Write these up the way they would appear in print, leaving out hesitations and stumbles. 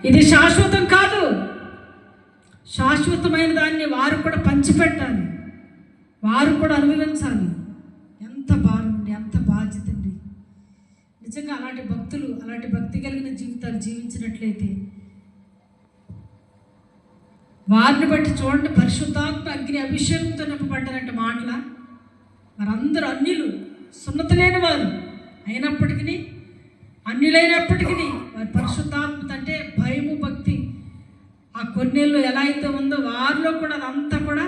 ఇది శాశ్వతం కాదు. శాశ్వతమైన దాన్ని వారు కూడా పంచిపెట్టాలి, వారు కూడా అనుభవించాలి. ఎంత భారం అండి, ఎంత బాధ్యత అండి. నిజంగా అలాంటి భక్తులు, అలాంటి భక్తి కలిగిన జీవితాలు జీవించినట్లయితే వారిని బట్టి చూడండి, పరిశుద్ధాత్మ అగ్ని అభిషేకంతో నింపబడ్డారంటే మాటల. వారందరూ అన్యులు, సున్నత లేని వారు అయినప్పటికీ, అన్యులైనప్పటికీ వారి పరిశుద్ధాత్మ అంటే భయము, భక్తి ఆ కొన్నేళ్ళు ఎలా అయితే ఉందో వారిలో కూడా అదంతా కూడా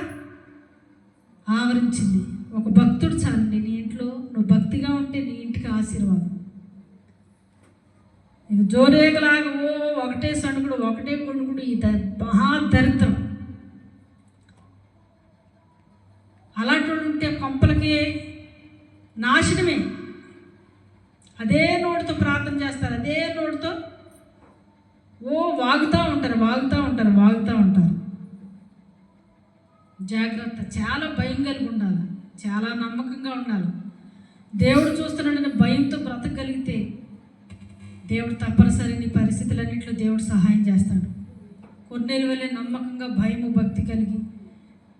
ఆవరించింది. ఒక భక్తుడు చాలండి నీ ఇంట్లో, నువ్వు భక్తిగా ఉంటే నీ ఇంటికి ఆశీర్వాదం. ఇక జోరేగలాగా ఒకటే సణుగుడు, ఒకటే కొనుగుడు, ఈ మహాదరిద్రం. అలాంటి ఉంటే కొంపలకి నాశనమే. అదే నోటితో ప్రార్థన చేస్తారు, అదే నోటితో వాగుతూ ఉంటారు. జాగ్రత్త, చాలా భయం కలిగి ఉండాలి, చాలా నమ్మకంగా ఉండాలి. దేవుడు చూస్తున్నాడని భయంతో బ్రతకగలిగితే దేవుడు తప్పనిసరి నీ పరిస్థితులన్నింటిలో దేవుడు సహాయం చేస్తాడు. కొన్నేళ్ళు వెళ్ళే నమ్మకంగా భయము, భక్తి కలిగి,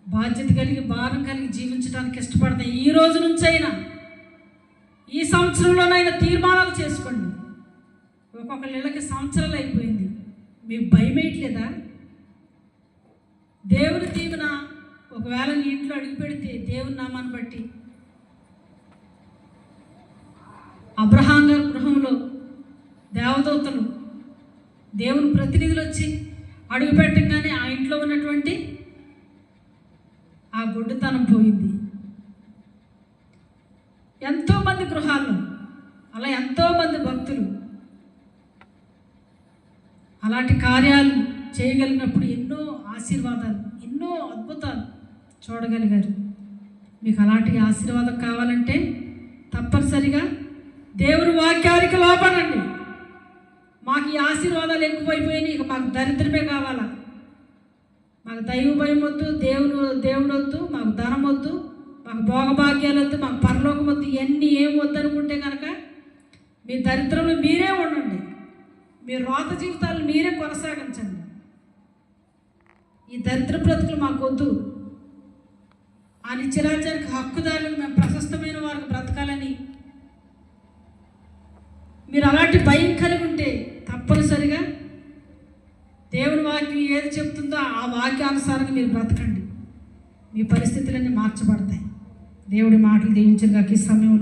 బాధ్యత కలిగి, భారం కలిగి జీవించడానికి ఇష్టపడతాయి. ఈ రోజు నుంచైనా, ఈ సంవత్సరంలోనైనా తీర్మానాలు చేసుకోండి. ఒక్కొక్కరి ఇళ్ళకి సంవత్సరాలు అయిపోయింది, మీకు భయం వేయట్లేదా? దేవుని దీవెన ఒకవేళ నీ ఇంట్లో అడుగు పెడితే దేవుని నామాన్ని బట్టి, అబ్రహాం గారి గృహంలో దేవదూతలు, దేవుని ప్రతినిధులు వచ్చి అడుగు పెట్టగానే ఆ ఇంట్లో ఉన్నటువంటి ఆ గుడ్డితనం పోయింది. ఎంతోమంది గృహాల్లో అలా ఎంతోమంది భక్తులు అలాంటి కార్యాలు చేయగలిగినప్పుడు ఎన్నో ఆశీర్వాదాలు, ఎన్నో అద్భుతాలు చూడగలిగారు. మీకు అలాంటి ఆశీర్వాదం కావాలంటే తప్పనిసరిగా దేవుని వాక్యానికి లోపడండి. మాకు ఈ ఆశీర్వాదాలు ఎక్కువైపోయినాయి, ఇక మాకు దరిద్రమే కావాలా, మాకు దైవ భయం వద్దు, దేవుడు వద్దు, మాకు ధనం వద్దు, మాకు భోగభాగ్యాలు వద్దు, మాకు పరలోకం వద్దు, ఇవన్నీ ఏం వద్దు అనుకుంటే కనుక మీ దరిద్రంలో మీరే ఉండండి, మీ రోత జీవితాలు మీరే కొనసాగించండి. ఈ దరిద్ర బ్రతుకులు మాకు వద్దు. ఆ నిత్యరాజ్యానికి హక్కుదారులు మేము ప్రశస్తమైన వారికి బ్రతకాలని మీరు అలాంటి భయం కలిగి ఉంటే తప్పనిసరిగా దేవుని వాక్యం ఏది చెప్తుందో ఆ వాక్యానుసారంగా మీరు బ్రతకండి. మీ పరిస్థితులన్నీ మార్చబడతాయి. దేవుడి మాటలు దీవించగా ఈ సమయంలో